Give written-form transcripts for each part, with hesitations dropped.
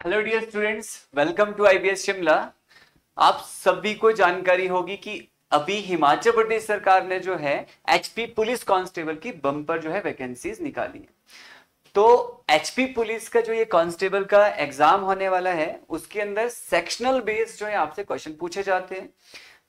Hello dear students, welcome to IBS Shimla. आप सभी को जानकारी होगी कि अभी हिमाचल प्रदेश सरकार ने जो है एचपी पुलिस कांस्टेबल की बम्पर जो है वैकेंसीज निकाली है। तो एचपी पुलिस का जो ये कांस्टेबल का एग्जाम होने वाला है उसके अंदर सेक्शनल बेस्ड जो है आपसे क्वेश्चन पूछे जाते हैं,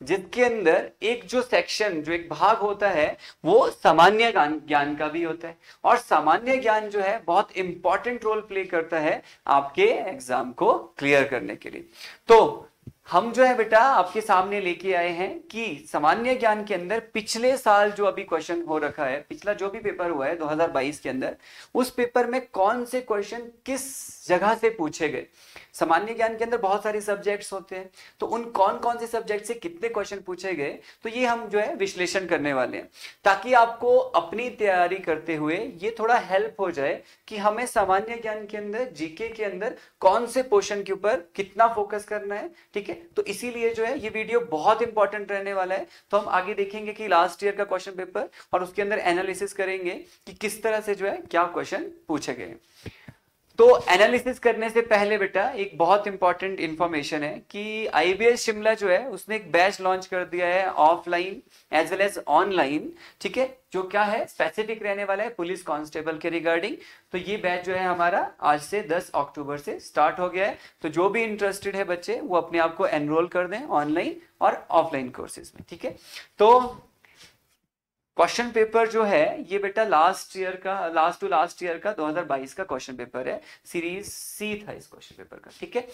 जिसके अंदर एक जो सेक्शन जो एक भाग होता है वो सामान्य ज्ञान का भी होता है। और सामान्य ज्ञान जो है बहुत इंपॉर्टेंट रोल प्ले करता है आपके एग्जाम को क्लियर करने के लिए। तो हम जो है बेटा आपके सामने लेके आए हैं कि सामान्य ज्ञान के अंदर पिछले साल जो अभी क्वेश्चन हो रखा है, पिछला जो भी पेपर हुआ है 2022 के अंदर, उस पेपर में कौन से क्वेश्चन किस जगह से पूछे गए। सामान्य ज्ञान के अंदर बहुत सारे सब्जेक्ट्स होते हैं, तो उन कौन कौन से सब्जेक्ट से कितने क्वेश्चन पूछे गए, तो ये हम जो है विश्लेषण करने वाले हैं, ताकि आपको अपनी तैयारी करते हुए ये थोड़ा हेल्प हो जाए कि हमें सामान्य ज्ञान के अंदर, जीके के अंदर कौन से पोर्शन के ऊपर कितना फोकस करना है। ठीक है, तो इसीलिए जो है ये वीडियो बहुत इंपॉर्टेंट रहने वाला है। तो हम आगे देखेंगे कि लास्ट ईयर का क्वेश्चन पेपर और उसके अंदर एनालिसिस करेंगे कि किस तरह से जो है क्या क्वेश्चन पूछे गए। तो एनालिसिस करने से पहले बेटा एक बहुत इंपॉर्टेंट इंफॉर्मेशन है कि आईबीएस शिमला जो है उसने एक बैच लॉन्च कर दिया है offline as well as online. ठीक है, जो क्या है स्पेसिफिक रहने वाला है पुलिस कांस्टेबल के रिगार्डिंग। तो ये बैच जो है हमारा आज से 10 अक्टूबर से स्टार्ट हो गया है। तो जो भी इंटरेस्टेड है बच्चे वो अपने आप को एनरोल कर दें ऑनलाइन और ऑफलाइन कोर्सेज में। ठीक है, तो क्वेश्चन पेपर जो है ये बेटा लास्ट टू लास्ट ईयर का 2022 का क्वेश्चन पेपर है, सीरीज सी था इस क्वेश्चन पेपर का। ठीक है,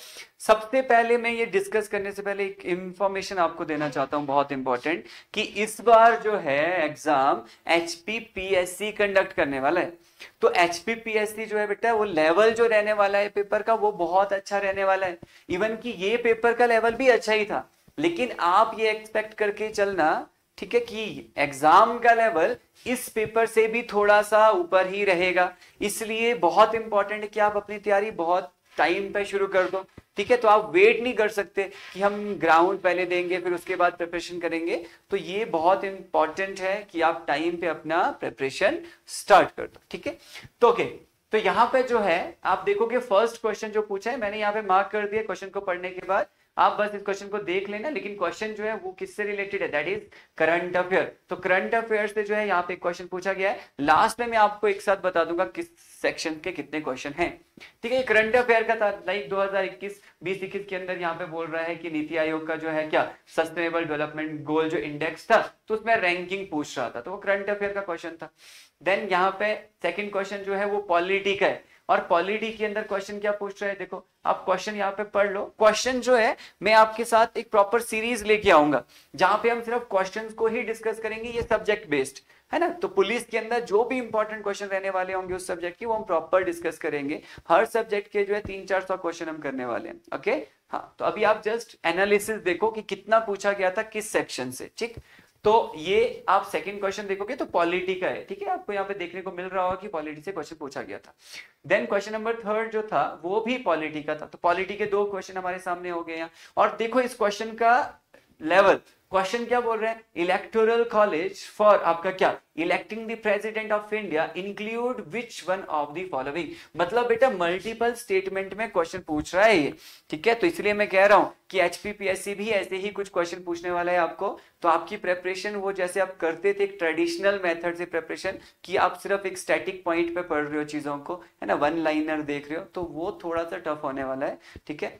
सबसे पहले मैं ये डिस्कस करने से पहले एक इंफॉर्मेशन आपको देना चाहता हूं बहुत इंपॉर्टेंट, कि इस बार जो है एग्जाम एचपीपीएससी कंडक्ट करने वाला है। तो एचपीपीएससी जो है बेटा वो लेवल जो रहने वाला है पेपर का वो बहुत अच्छा रहने वाला है। इवन कि ये पेपर का लेवल भी अच्छा ही था, लेकिन आप ये एक्सपेक्ट करके चलना, ठीक है, कि एग्जाम का लेवल इस पेपर से भी थोड़ा सा ऊपर ही रहेगा। इसलिए बहुत इंपॉर्टेंट है कि आप अपनी तैयारी बहुत टाइम पे शुरू कर दो। ठीक है, तो आप वेट नहीं कर सकते कि हम ग्राउंड पहले देंगे फिर उसके बाद प्रिपरेशन करेंगे। तो ये बहुत इंपॉर्टेंट है कि आप टाइम पे अपना प्रिपरेशन स्टार्ट कर दो। ठीक है, तो ओके, तो यहां पे जो है आप देखोगे फर्स्ट क्वेश्चन जो पूछा है मैंने यहाँ पे मार्क कर दिया। क्वेश्चन को पढ़ने के बाद आप बस इस क्वेश्चन को देख लेना, लेकिन क्वेश्चन जो है वो किससे रिलेटेड है, दैट इज करंट अफेयर। तो करंट अफेयर से जो है यहाँ पे क्वेश्चन पूछा गया है। लास्ट में मैं आपको एक साथ बता दूंगा किस सेक्शन के कितने क्वेश्चन हैं। ठीक है, करंट अफेयर का था लाइक 2021-20-21 के अंदर यहाँ पे बोल रहा है कि नीति आयोग का जो है क्या सस्टेनेबल डेवलपमेंट गोल जो इंडेक्स था, तो उसमें रैंकिंग पूछ रहा था, तो वो करंट अफेयर का क्वेश्चन था। देन यहाँ पे सेकंड क्वेश्चन जो है वो पॉलिटी का है, और पॉलिटी के अंदर क्वेश्चन क्या पूछ रहा है, देखो आप क्वेश्चन यहाँ पे पढ़ लो। क्वेश्चन जो है मैं आपके साथ एक प्रॉपर सीरीज लेके आऊंगा जहां पे हम सिर्फ क्वेश्चंस को ही डिस्कस करेंगे, ये सब्जेक्ट बेस्ड है ना। तो पुलिस के अंदर जो भी इंपॉर्टेंट क्वेश्चन रहने वाले होंगे उस सब्जेक्ट की वो हम प्रॉपर डिस्कस करेंगे। हर सब्जेक्ट के जो है 300-400 क्वेश्चन हम करने वाले हैं। ओके, हाँ, तो अभी आप जस्ट एनालिसिस देखो कि कितना पूछा गया था किस सेक्शन से। ठीक, तो ये आप सेकंड क्वेश्चन देखोगे तो पॉलिटी का है। ठीक है, आपको यहाँ पे देखने को मिल रहा होगा कि पॉलिटी से क्वेश्चन पूछा गया था। देन क्वेश्चन नंबर थर्ड जो था वो भी पॉलिटी का था। तो पॉलिटी के 2 क्वेश्चन हमारे सामने हो गए हैं। और देखो इस क्वेश्चन का लेवल, क्वेश्चन क्या बोल रहे हैं, इलेक्टोरल कॉलेज फॉर आपका क्या electing the president of India include which one of the following. मतलब बेटा मल्टीपल स्टेटमेंट में क्वेश्चन पूछ रहा है ये। ठीक है, तो इसलिए मैं कह रहा हूं कि एचपीपीएससी भी ऐसे ही कुछ क्वेश्चन पूछने वाला है आपको। तो आपकी प्रिपरेशन वो जैसे आप करते थे एक ट्रेडिशनल मेथड से प्रिपरेशन, कि आप सिर्फ एक स्टैटिक पॉइंट पे पढ़ रहे हो चीजों को, है ना, वन लाइनर देख रहे हो, तो वो थोड़ा सा टफ होने वाला है। ठीक है,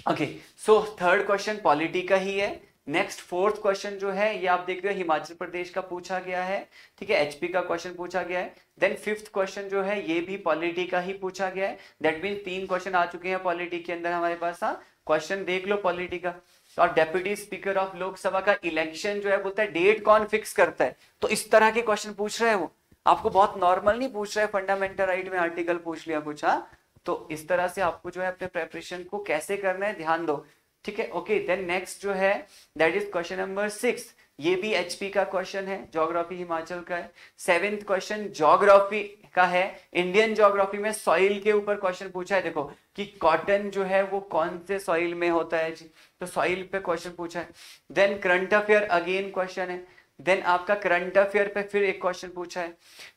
okay, so third question polity का ही है। नेक्स्ट फोर्थ क्वेश्चन जो है ये आप देख रहे हो हिमाचल प्रदेश का पूछा गया है। ठीक है, एचपी का क्वेश्चन पूछा गया है। देन फिफ्थ क्वेश्चन जो है ये भी पॉलिटी का ही पूछा गया है। दैट मीन 3 क्वेश्चन आ चुके हैं पॉलिटी के अंदर हमारे पास। हाँ, क्वेश्चन देख लो पॉलिटी का। और डेप्यूटी स्पीकर ऑफ लोकसभा का इलेक्शन जो है बोलता है डेट कौन फिक्स करता है, तो इस तरह के क्वेश्चन पूछ रहा है वो। आपको बहुत नॉर्मल नहीं पूछ रहा है, फंडामेंटल राइट में आर्टिकल पूछ लिया कुछ। हाँ, तो इस तरह से आपको जो है अपने प्रिपरेशन को कैसे करना है ध्यान दो। ठीक है, ओके, देन नेक्स्ट जो है दैट इज क्वेश्चन नंबर 6। ये भी एचपी का क्वेश्चन है, ज्योग्राफी हिमाचल का है। 7th क्वेश्चन ज्योग्राफी का है। इंडियन ज्योग्राफी में सॉइल के ऊपर क्वेश्चन पूछा है, देखो कि कॉटन जो है वो कौन से सॉइल में होता है जी, तो सॉइल पे क्वेश्चन पूछा है। Then current affair again question है। देन आपका करंट अफेयर पे फिर एक क्वेश्चन पूछा है।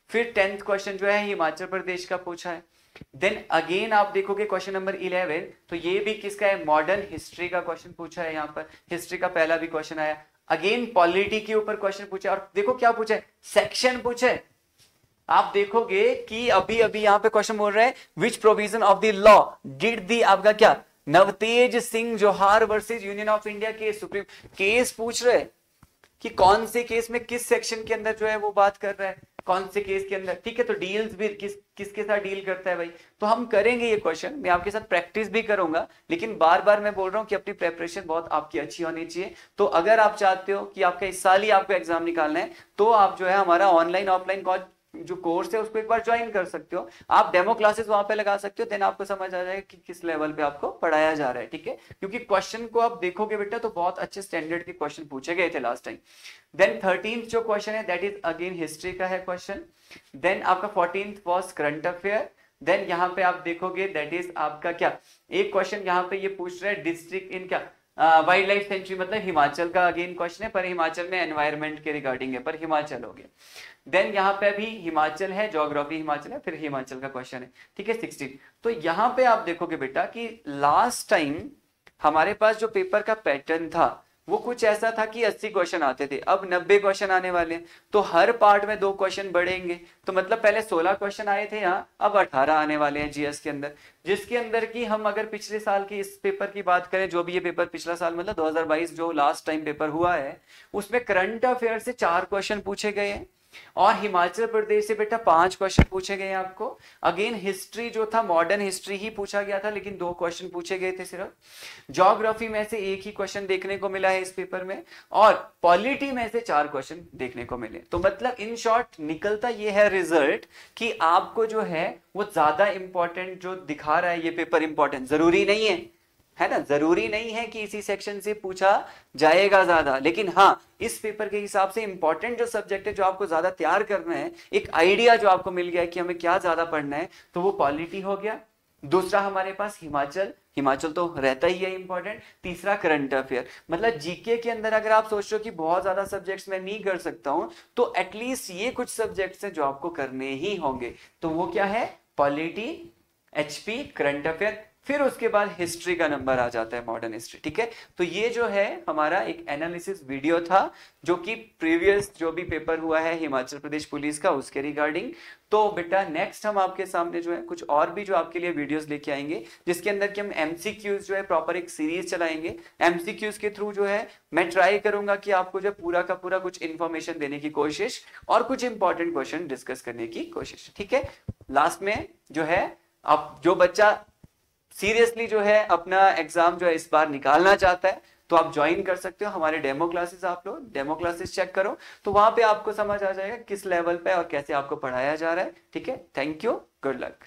फिर 10th क्वेश्चन जो है हिमाचल प्रदेश का पूछा है। देन अगेन आप देखोगे क्वेश्चन नंबर 11, तो ये भी किसका है, मॉडर्न हिस्ट्री का क्वेश्चन पूछा है। यहाँ पर हिस्ट्री का पहला भी क्वेश्चन आया, अगेन पॉलिटी के ऊपर क्वेश्चन पूछा, और देखो क्या पूछा है, सेक्शन पूछा है। आप देखोगे कि अभी अभी यहाँ पे क्वेश्चन बोल रहे हैं, विच provision of the law did the, आपका क्या, नवतेज सिंह जोहार versus union of India case, supreme case पूछ रहे कि कौन से केस में किस सेक्शन के अंदर जो है वो बात कर रहा है, कौन से केस के अंदर, ठीक है। तो डील्स भी किसके साथ डील करता है भाई, तो हम करेंगे ये क्वेश्चन, मैं आपके साथ प्रैक्टिस भी करूंगा, लेकिन बार बार मैं बोल रहा हूं कि अपनी प्रेपरेशन बहुत आपकी अच्छी होनी चाहिए। तो अगर आप चाहते हो कि आपका इस साल ही आपको एग्जाम निकालना है, तो आप जो है हमारा ऑनलाइन ऑफलाइन जो कोर्स है उसको एक बार ज्वाइन कर सकते हो, आप डेमो क्लासेस वहां पे लगा सकते हो, देन आपको समझ आ जाएगा कि किस लेवल पे आपको पढ़ाया जा रहा है, ठीक है। क्योंकि क्वेश्चन को आप देखोगे बेटा तो बहुत अच्छे स्टैंडर्ड के क्वेश्चन पूछे गए थे लास्ट टाइम। देन 13th जो क्वेश्चन है दैट इज अगेन हिस्ट्री का है क्वेश्चन। देन आपका 14th was current affair. Then यहाँ पे आप देखोगे दैट इज आपका क्या, एक क्वेश्चन यहाँ पे ये पूछ रहा है डिस्ट्रिक्ट इन क्या, वाइल्ड लाइफ सेंचुरी, मतलब हिमाचल का अगेन क्वेश्चन है, पर हिमाचल में एनवायरमेंट के रिगार्डिंग है, पर हिमाचल हो गया। देन यहाँ पे अभी हिमाचल है, ज्योग्राफी हिमाचल है, फिर हिमाचल का क्वेश्चन है, ठीक है 16। तो यहाँ पे आप देखोगे बेटा कि लास्ट टाइम हमारे पास जो पेपर का पैटर्न था वो कुछ ऐसा था कि 80 क्वेश्चन आते थे, अब 90 क्वेश्चन आने वाले हैं, तो हर पार्ट में 2 क्वेश्चन बढ़ेंगे। तो मतलब पहले 16 क्वेश्चन आए थे यहाँ, अब 18 आने वाले हैं जीएस के अंदर, जिसके अंदर की हम अगर पिछले साल की इस पेपर की बात करें, जो भी ये पेपर पिछला साल मतलब 2022 जो लास्ट टाइम पेपर हुआ है, उसमें करंट अफेयर से 4 क्वेश्चन पूछे गए हैं, और हिमाचल प्रदेश से बेटा 5 क्वेश्चन पूछे गए आपको। अगेन हिस्ट्री जो था मॉडर्न हिस्ट्री ही पूछा गया था, लेकिन 2 क्वेश्चन पूछे गए थे सिर्फ। ज्योग्राफी में से 1 ही क्वेश्चन देखने को मिला है इस पेपर में, और पॉलिटी में से 4 क्वेश्चन देखने को मिले। तो मतलब इन शॉर्ट निकलता ये है रिजल्ट कि आपको जो है वो ज्यादा इंपॉर्टेंट जो दिखा रहा है ये पेपर इंपॉर्टेंट जरूरी नहीं है ना, जरूरी नहीं है कि इसी सेक्शन से पूछा जाएगा ज्यादा, लेकिन हाँ इस पेपर के हिसाब से इंपॉर्टेंट जो सब्जेक्ट है जो आपको ज्यादा तैयार करना है, एक आइडिया जो आपको मिल गया है कि हमें क्या ज्यादा पढ़ना है, तो वो पॉलिटी हो गया। दूसरा हमारे पास हिमाचल तो रहता ही है इंपॉर्टेंट। तीसरा करंट अफेयर, मतलब जीके के अंदर अगर आप सोच रहे हो कि बहुत ज्यादा सब्जेक्ट्स मैं नहीं कर सकता हूं, तो एटलीस्ट ये कुछ सब्जेक्ट्स हैं जो आपको करने ही होंगे। तो वो क्या है, पॉलिटी, एचपी, करंट अफेयर, फिर उसके बाद हिस्ट्री का नंबर आ जाता है, मॉडर्न हिस्ट्री, ठीक है। तो ये जो है हमारा एक एनालिसिस वीडियो था जो कि प्रीवियस जो भी पेपर हुआ है हिमाचल प्रदेश पुलिस का उसके रिगार्डिंग। तो बेटा नेक्स्ट हम आपके सामने जो है कुछ और भी जो आपके लिए वीडियोस लेके आएंगे, जिसके अंदर कि हम एमसीक्यूज जो है प्रॉपर एक सीरीज चलाएंगे। एमसीक्यूज के थ्रू जो है मैं ट्राई करूंगा कि आपको जो पूरा का पूरा कुछ इंफॉर्मेशन देने की कोशिश और कुछ इंपॉर्टेंट क्वेश्चन डिस्कस करने की कोशिश, ठीक है। लास्ट में जो है आप जो बच्चा सीरियसली जो है अपना एग्जाम जो है इस बार निकालना चाहता है, तो आप ज्वाइन कर सकते हो हमारे डेमो क्लासेस। आप लोग डेमो क्लासेस चेक करो, तो वहां पे आपको समझ आ जाएगा किस लेवल पे और कैसे आपको पढ़ाया जा रहा है, ठीक है। Thank you, good luck.